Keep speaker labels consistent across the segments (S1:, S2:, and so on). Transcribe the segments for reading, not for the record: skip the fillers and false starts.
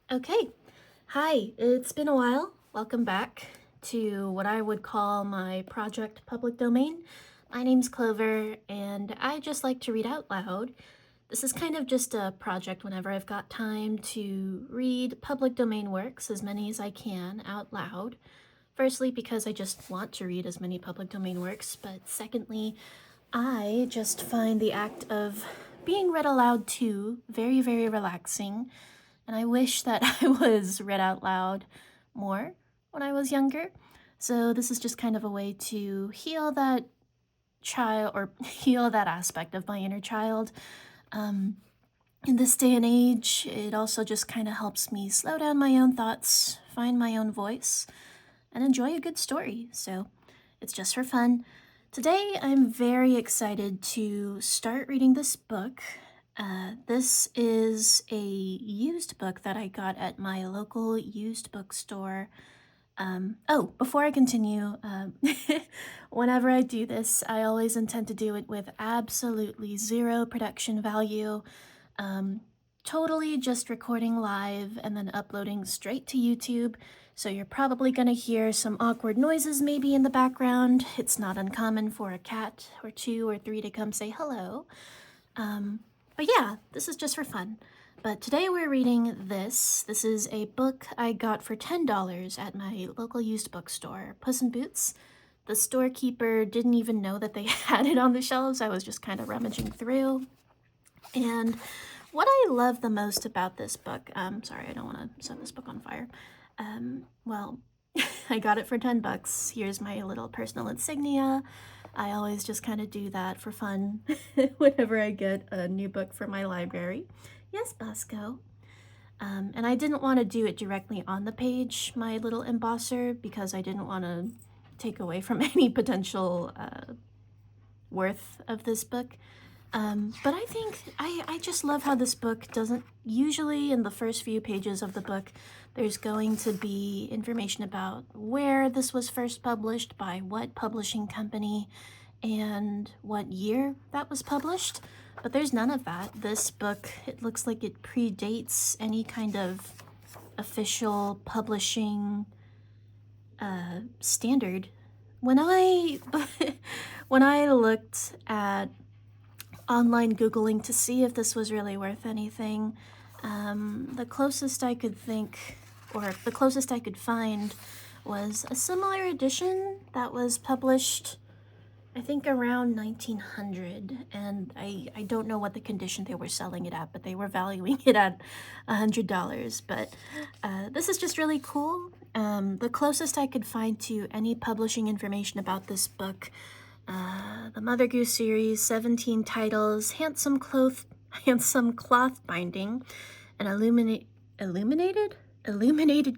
S1: Okay. Hi, it's been a while. Welcome back to what I would call my project public domain. My name's Clover, and I just like to read out loud. This is kind of just a project whenever I've got time to read public domain works, as many as I can, out loud. Firstly, because I just want to read as many public domain works, but secondly, I just find the act of being read aloud to very, very relaxing, and I wish that I was read out loud more when I was younger. So this is just kind of a way to heal that child or heal that aspect of my inner child. Um, in this day and age, it also just kind of helps me slow down my own thoughts, find my own voice, and enjoy a good story. So it's just for fun. Today, I'm very excited to start reading this book. This is a used book that I got at my local used bookstore. Before I continue, whenever I do this, I always intend to do it with absolutely zero production value. Um, totally just recording live and then uploading straight to YouTube. So you're probably gonna hear some awkward noises maybe in the background. It's not uncommon for a cat or two or three to come say hello. Um, but yeah, this is just for fun. But today we're reading this. This is a book I got for $10 at my local used bookstore, Puss in Boots. The storekeeper didn't even know that they had it on the shelves. I was just kind of rummaging through. And what I love the most about this book, sorry, I don't want to set this book on fire. Well, I got it for 10 bucks. Here's my little personal insignia. I always just kind of do that for fun whenever I get a new book for my library. Yes, Bosco. And I didn't want to do it directly on the page, my little embosser, because I didn't want to take away from any potential worth of this book. But I think I just love how this book doesn't usually in the first few pages of the book there's going to be information about where this was first published, by what publishing company, and what year that was published. But there's none of that. This book, it looks like it predates any kind of official publishing standard. When I when I looked at online Googling to see if this was really worth anything. The closest I could think, or the closest I could find, was a similar edition that was published, I think, around 1900. And I don't know what the condition they were selling it at, but they were valuing it at $100. But this is just really cool. The closest I could find to any publishing information about this book, the Mother Goose series, 17 titles, handsome cloth binding, and illuminated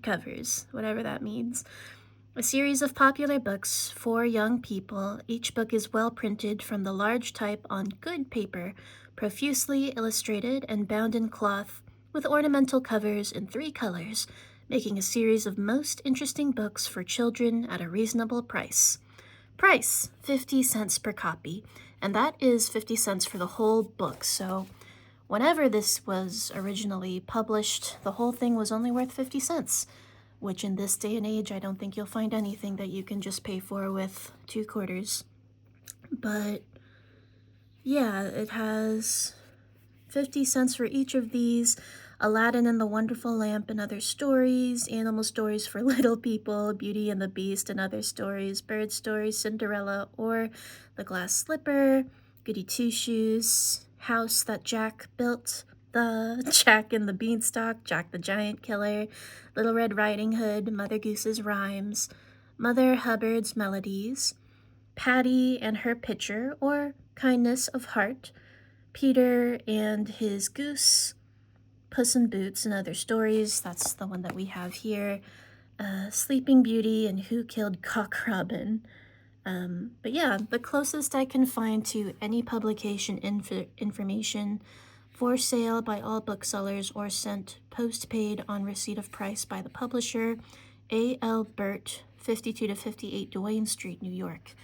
S1: covers, whatever that means. A series of popular books for young people. Each book is well printed from the large type on good paper, profusely illustrated and bound in cloth, with ornamental covers in 3 colors, making a series of most interesting books for children at a reasonable price. Price, 50 cents per copy, and that is 50 cents for the whole book. So whenever this was originally published, the whole thing was only worth 50 cents, which in this day and age, I don't think you'll find anything that you can just pay for with 2 quarters. But yeah, it has 50 cents for each of these. Aladdin and the Wonderful Lamp and Other Stories, Animal Stories for Little People, Beauty and the Beast and Other Stories, Bird Stories, Cinderella or The Glass Slipper, Goody Two Shoes, House That Jack Built, The Jack and the Beanstalk, Jack the Giant Killer, Little Red Riding Hood, Mother Goose's Rhymes, Mother Hubbard's Melodies, Patty and Her Pitcher or Kindness of Heart, Peter and His Goose, Puss in Boots and Other Stories, that's the one that we have here, Sleeping Beauty and Who Killed Cock Robin. But yeah, the closest I can find to any publication information for sale by all booksellers or sent postpaid on receipt of price by the publisher, A.L. Burt, 52 to 58 Duane Street, New York.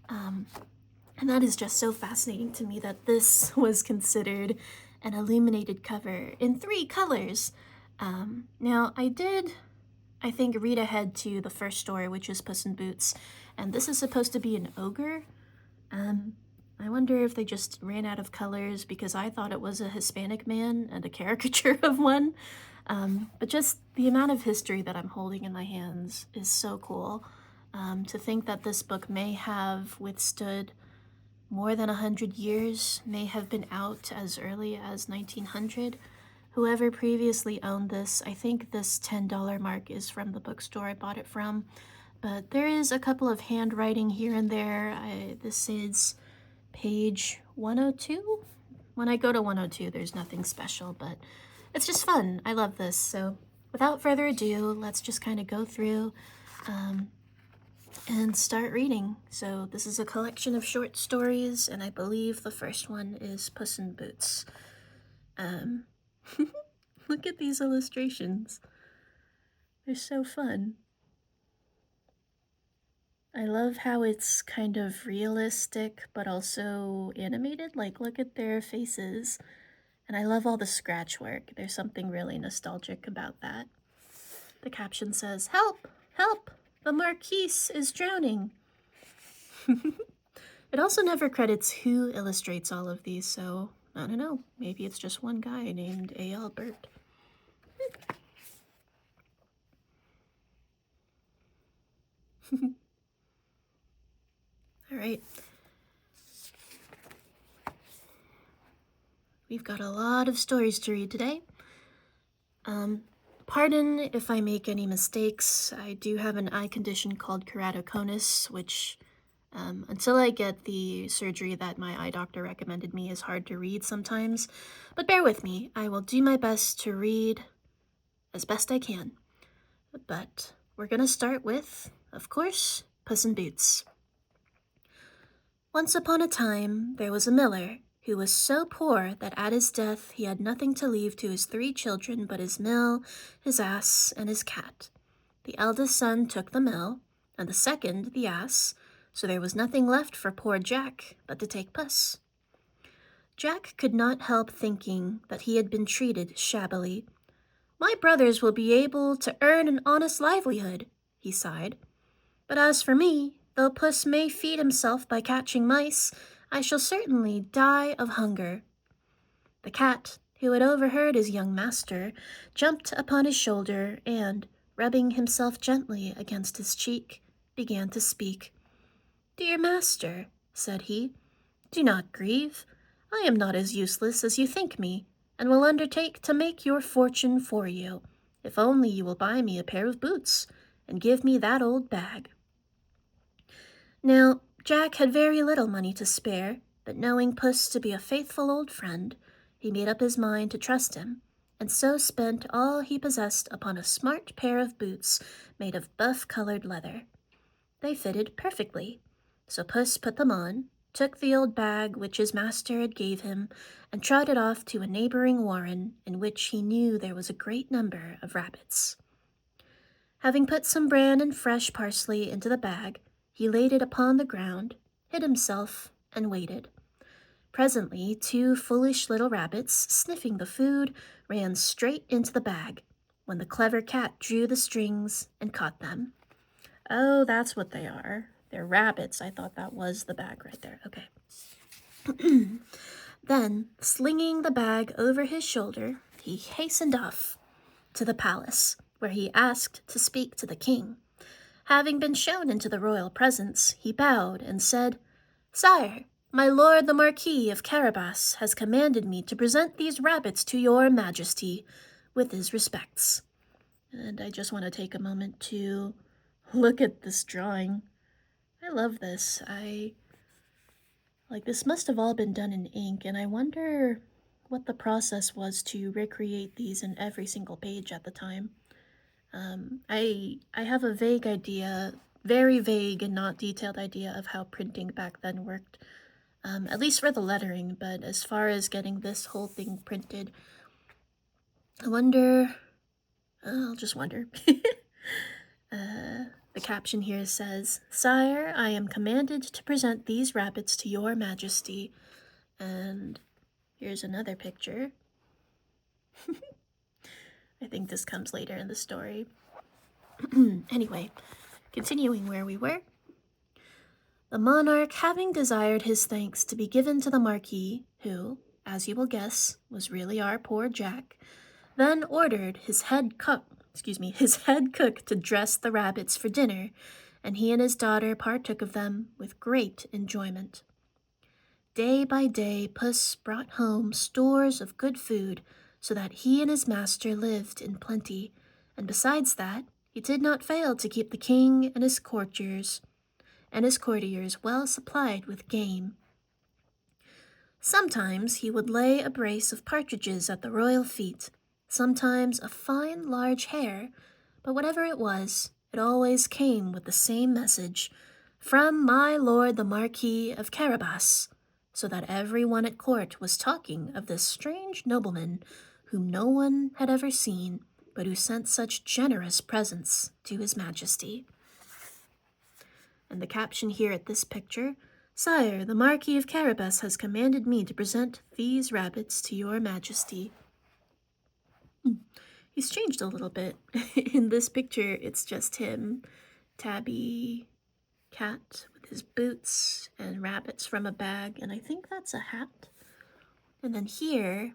S1: And that is just so fascinating to me that this was considered an illuminated cover in 3 colors. Now, I did, I think, read ahead to the first story, which is Puss in Boots, and this is supposed to be an ogre. Um, I wonder if they just ran out of colors because I thought it was a Hispanic man and a caricature of one. But just the amount of history that I'm holding in my hands is so cool. To think that this book may have withstood more than 100 years, may have been out as early as 1900. Whoever previously owned this, I think this $10 mark is from the bookstore I bought it from. But there is a couple of handwriting here and there. This is page 102. When I go to 102, there's nothing special, but it's just fun. I love this. So without further ado, let's just kind of go through and start reading. So this is a collection of short stories, and I believe the first one is Puss in Boots. Look at these illustrations. They're so fun. I love how it's kind of realistic, but also animated. Like, look at their faces. And I love all the scratch work. There's something really nostalgic about that. The caption says, "Help! Help! The Marquise is drowning!" It also never credits who illustrates all of these, so I don't know. Maybe it's just one guy named A. Albert. All right. We've got a lot of stories to read today. Pardon if I make any mistakes. I do have an eye condition called keratoconus, which, until I get the surgery that my eye doctor recommended me, is hard to read sometimes. But bear with me. I will do my best to read as best I can. But we're gonna start with, of course, Puss in Boots. Once upon a time, there was a miller who was so poor that at his death he had nothing to leave to his 3 children but his mill, his ass, and his cat. The eldest son took the mill, and the second the ass, so there was nothing left for poor Jack but to take Puss. Jack could not help thinking that he had been treated shabbily. "My brothers will be able to earn an honest livelihood," he sighed. "But as for me, though Puss may feed himself by catching mice, I shall certainly die of hunger." The cat, who had overheard his young master, jumped upon his shoulder and, rubbing himself gently against his cheek, began to speak. "Dear master," said he, "do not grieve. I am not as useless as you think me, and will undertake to make your fortune for you, if only you will buy me a pair of boots, and give me that old bag." Now, Jack had very little money to spare, but knowing Puss to be a faithful old friend, he made up his mind to trust him, and so spent all he possessed upon a smart pair of boots made of buff-colored leather. They fitted perfectly, so Puss put them on, took the old bag which his master had gave him, and trotted off to a neighboring warren in which he knew there was a great number of rabbits. Having put some bran and fresh parsley into the bag, he laid it upon the ground, hid himself, and waited. Presently, 2 foolish little rabbits, sniffing the food, ran straight into the bag, when the clever cat drew the strings and caught them. Oh, that's what they are. They're rabbits. I thought that was the bag right there. Okay. Then, slinging the bag over his shoulder, he hastened off to the palace, where he asked to speak to the king. Having been shown into the royal presence, he bowed and said, "Sire, my lord the Marquis of Carabas has commanded me to present these rabbits to your majesty, with his respects." And I just want to take a moment to look at this drawing. I love this. This must have all been done in ink, and I wonder what the process was to recreate these in every single page at the time. I have a vague idea, very vague and not detailed idea of how printing back then worked, at least for the lettering, but as far as getting this whole thing printed, I wonder, I'll just wonder. The caption here says, "Sire, I am commanded to present these rabbits to your majesty," and here's another picture. I think this comes later in the story. Anyway, continuing where we were. The monarch, having desired his thanks to be given to the Marquis, who, as you will guess, was really our poor Jack, then ordered his head cook to dress the rabbits for dinner, and he and his daughter partook of them with great enjoyment. Day by day, Puss brought home stores of good food, so that he and his master lived in plenty, and besides that, he did not fail to keep the king and his courtiers well supplied with game. Sometimes he would lay a brace of partridges at the royal feet, sometimes a fine large hare, but whatever it was, it always came with the same message, from my lord the Marquis of Carabas, so that every one at court was talking of this strange nobleman whom no one had ever seen, but who sent such generous presents to his majesty. And the caption here at this picture, Sire, the Marquis of Carabas has commanded me to present these rabbits to your majesty. He's changed a little bit. In this picture, it's just him, tabby cat with his boots and rabbits from a bag, and I think that's a hat. And then here,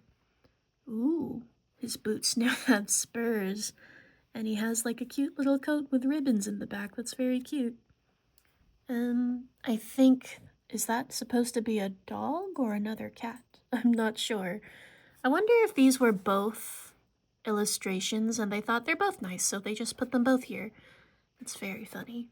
S1: ooh, his boots now have spurs, and he has like a cute little coat with ribbons in the back. That's very cute. I think, is that supposed to be a dog or another cat? I'm not sure. I wonder if these were both illustrations and they thought they're both nice, so they just put them both here. It's very funny.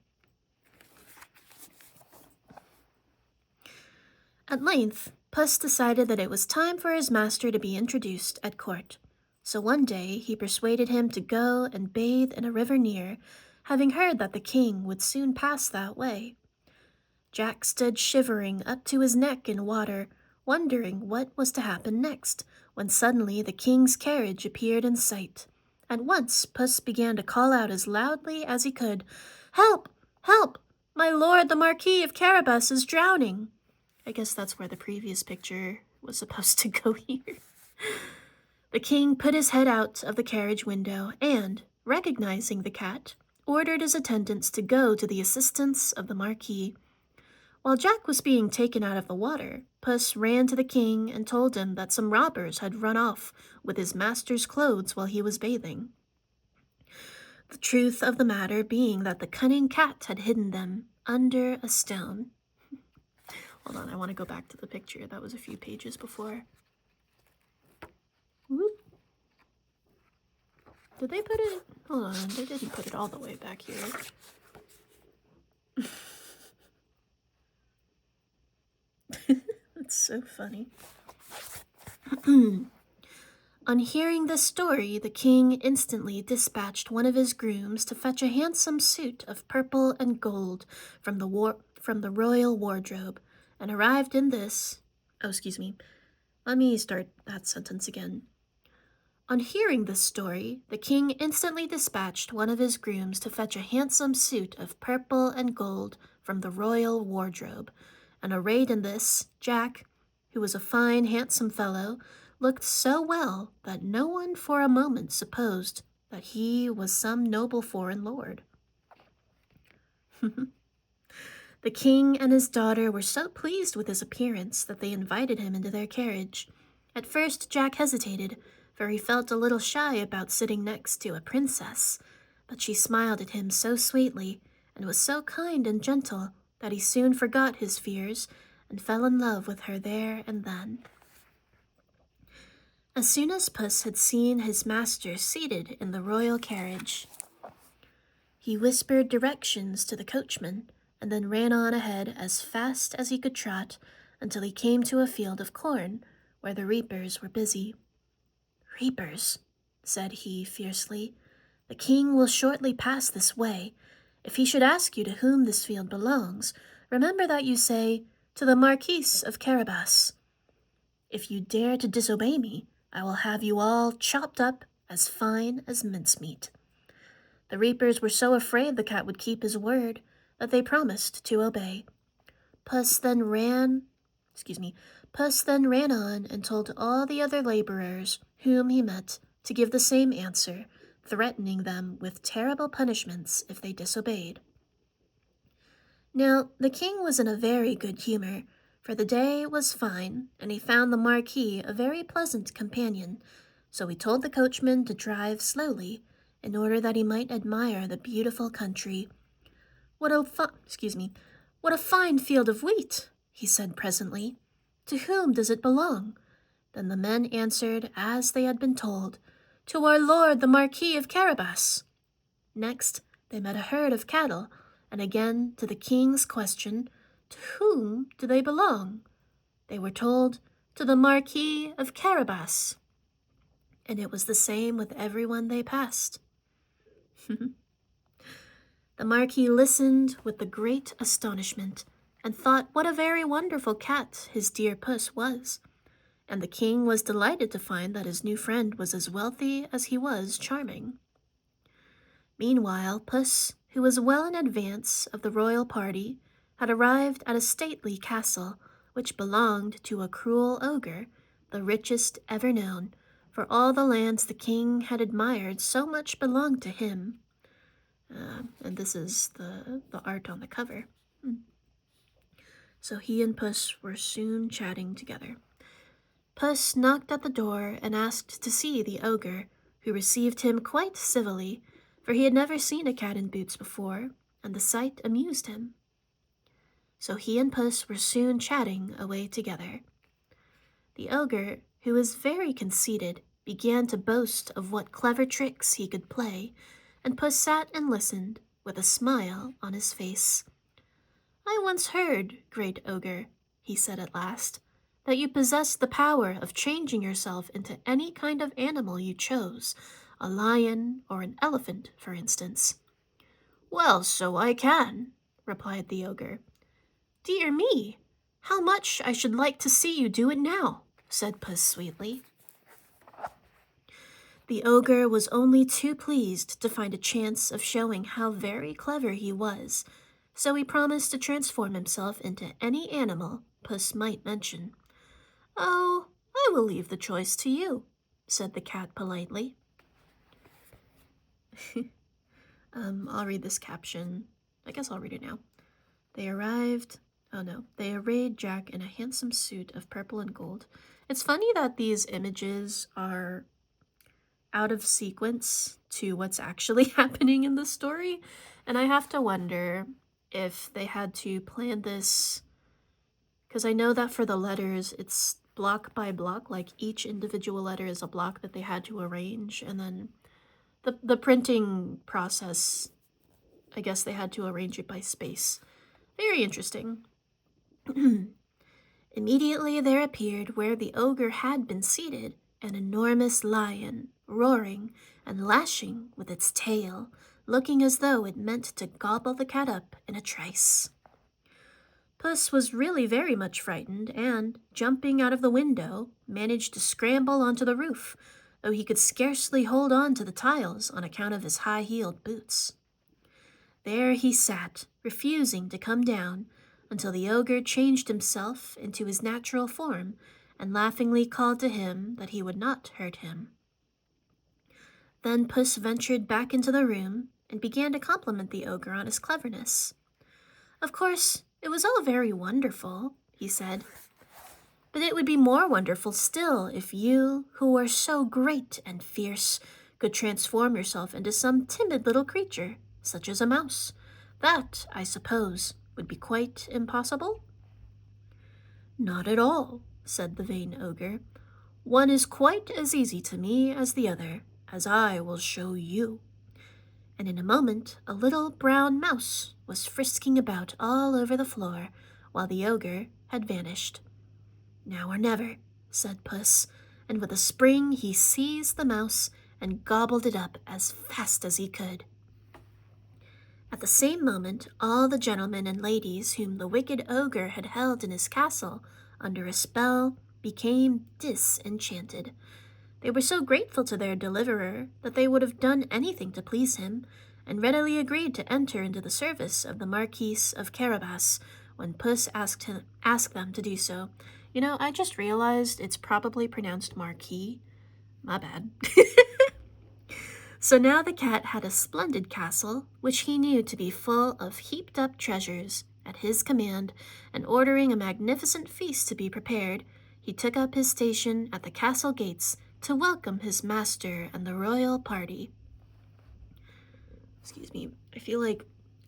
S1: At length, Puss decided that it was time for his master to be introduced at court. So one day he persuaded him to go and bathe in a river near, having heard that the king would soon pass that way. Jack stood shivering up to his neck in water, wondering what was to happen next, when suddenly the king's carriage appeared in sight. At once Puss began to call out as loudly as he could, "Help! Help! My lord the Marquis of Carabas is drowning!" I guess that's where the previous picture was supposed to go here. The king put his head out of the carriage window and, recognizing the cat, ordered his attendants to go to the assistance of the Marquis. While Jack was being taken out of the water, Puss ran to the king and told him that some robbers had run off with his master's clothes while he was bathing. The truth of the matter being that the cunning cat had hidden them under a stone. Hold on, I want to go back to the picture. That was a few pages before. Whoop. Did they put it? Hold on, they didn't put it all the way back here. That's so funny. On hearing this story, the king instantly dispatched one of his grooms to fetch a handsome suit of purple and gold from the royal wardrobe, and arrived in this... Oh, excuse me. Let me start that sentence again. On hearing this story, the king instantly dispatched one of his grooms to fetch a handsome suit of purple and gold from the royal wardrobe, and arrayed in this, Jack, who was a fine, handsome fellow, looked so well that no one for a moment supposed that he was some noble foreign lord. The king and his daughter were so pleased with his appearance that they invited him into their carriage. At first Jack hesitated, for he felt a little shy about sitting next to a princess, but she smiled at him so sweetly and was so kind and gentle that he soon forgot his fears and fell in love with her there and then. As soon as Puss had seen his master seated in the royal carriage, he whispered directions to the coachman and then ran on ahead as fast as he could trot until he came to a field of corn where the reapers were busy. "Reapers," said he fiercely, "the king will shortly pass this way. If he should ask you to whom this field belongs, remember that you say, 'To the Marquis of Carabas.' If you dare to disobey me, I will have you all chopped up as fine as mincemeat." The reapers were so afraid the cat would keep his word that they promised to obey. Puss then ran on and told all the other laborers whom he met to give the same answer, threatening them with terrible punishments if they disobeyed. Now, the king was in a very good humor, for the day was fine, and he found the Marquis a very pleasant companion, so he told the coachman to drive slowly, in order that he might admire the beautiful country. What a fine field of wheat, he said presently. To whom does it belong? Then the men answered as they had been told, To our lord the Marquis of Carabas. Next, they met a herd of cattle, and again, to the king's question, To whom do they belong? They were told, To the Marquis of Carabas. And it was the same with everyone they passed. The Marquis listened with the great astonishment, and thought what a very wonderful cat his dear Puss was, and the king was delighted to find that his new friend was as wealthy as he was charming. Meanwhile, Puss, who was well in advance of the royal party, had arrived at a stately castle which belonged to a cruel ogre, the richest ever known, for all the lands the king had admired so much belonged to him. And this is the art on the cover. So he and Puss were soon chatting together. Puss knocked at the door and asked to see the ogre, who received him quite civilly, for he had never seen a cat in boots before, and the sight amused him. So he and Puss were soon chatting away together. The ogre, who was very conceited, began to boast of what clever tricks he could play, and Puss sat and listened, with a smile on his face. I once heard, great ogre, he said at last, that you possessed the power of changing yourself into any kind of animal you chose, a lion or an elephant, for instance. Well, so I can, replied the ogre. Dear me, how much I should like to see you do it now, said Puss sweetly. The ogre was only too pleased to find a chance of showing how very clever he was, so he promised to transform himself into any animal Puss might mention. Oh, I will leave the choice to you, said the cat politely. I'll read this caption. I guess I'll read it now. They arrayed Jack in a handsome suit of purple and gold. It's funny that these images are out of sequence to what's actually happening in the story, and I have to wonder if they had to plan this, because I know that for the letters it's block by block, like each individual letter is a block that they had to arrange, and then the printing process, I guess they had to arrange it by space. Very interesting. Immediately there appeared where the ogre had been seated an enormous lion, roaring and lashing with its tail, looking as though it meant to gobble the cat up in a trice. Puss was really very much frightened and, jumping out of the window, managed to scramble onto the roof, though he could scarcely hold on to the tiles on account of his high-heeled boots. There he sat, refusing to come down, until the ogre changed himself into his natural form and laughingly called to him that he would not hurt him. Then Puss ventured back into the room and began to compliment the ogre on his cleverness. Of course, it was all very wonderful, he said, but it would be more wonderful still if you, who are so great and fierce, could transform yourself into some timid little creature, such as a mouse. That, I suppose, would be quite impossible? Not at all, said the vain ogre. One is quite as easy to me as the other, as I will show you. And in a moment a little brown mouse was frisking about all over the floor, while the ogre had vanished. Now or never, said Puss, and with a spring he seized the mouse and gobbled it up as fast as he could. At the same moment all the gentlemen and ladies whom the wicked ogre had held in his castle under a spell became disenchanted. They were so grateful to their deliverer that they would have done anything to please him, and readily agreed to enter into the service of the Marquis of Carabas when Puss asked them to do so. You know, I just realized it's probably pronounced Marquis. My bad. So now the cat had a splendid castle, which he knew to be full of heaped up treasures. At his command, and ordering a magnificent feast to be prepared, he took up his station at the castle gates to welcome his master and the royal party. Excuse me,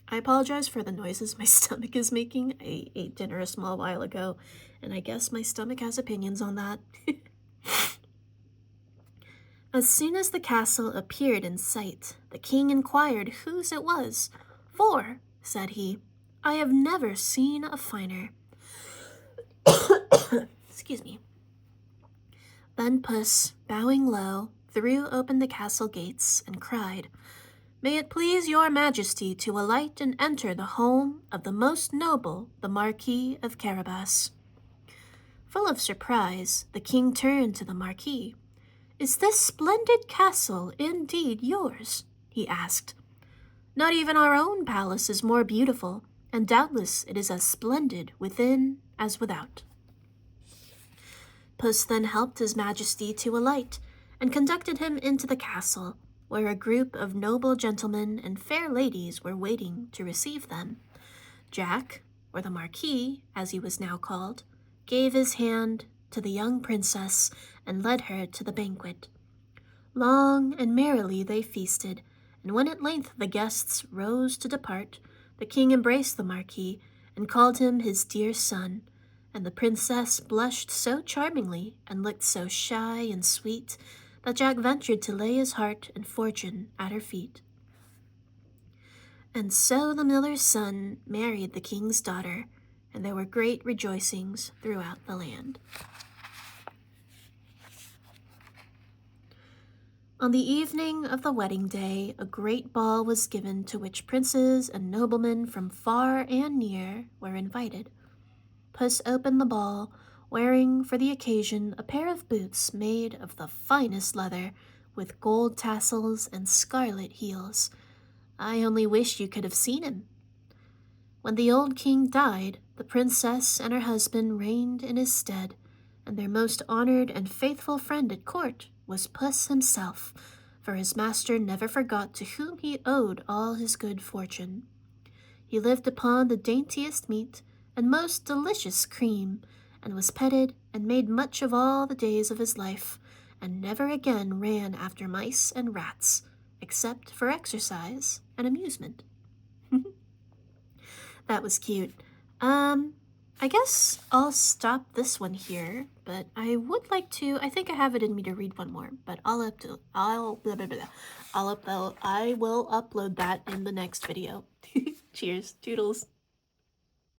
S1: I apologize for the noises my stomach is making. I ate dinner a small while ago, and I guess my stomach has opinions on that. As soon as the castle appeared in sight, the king inquired whose it was. "For," said he, "I have never seen a finer." Excuse me. Then Puss, bowing low, threw open the castle gates and cried, "May it please your majesty to alight and enter the home of the most noble, the Marquis of Carabas." Full of surprise, the king turned to the Marquis. "Is this splendid castle indeed yours?" he asked. "Not even our own palace is more beautiful, and doubtless it is as splendid within as without." Puss then helped his majesty to alight, and conducted him into the castle, where a group of noble gentlemen and fair ladies were waiting to receive them. Jack, or the Marquis, as he was now called, gave his hand to the young princess and led her to the banquet. Long and merrily they feasted, and when at length the guests rose to depart, the king embraced the Marquis and called him his dear son, and the princess blushed so charmingly and looked so shy and sweet that Jack ventured to lay his heart and fortune at her feet. And so the miller's son married the king's daughter, and there were great rejoicings throughout the land. On the evening of the wedding day, a great ball was given to which princes and noblemen from far and near were invited. Puss opened the ball, wearing for the occasion a pair of boots made of the finest leather, with gold tassels and scarlet heels. I only wish you could have seen him. When the old king died, the princess and her husband reigned in his stead, and their most honored and faithful friend at court was Puss himself, for his master never forgot to whom he owed all his good fortune. He lived upon the daintiest meat and most delicious cream, and was petted and made much of all the days of his life, and never again ran after mice and rats, except for exercise and amusement. That was cute. I guess I'll stop this one here, but I would like to. I think I have it in me to read one more, but I will upload that in the next video. Cheers, toodles.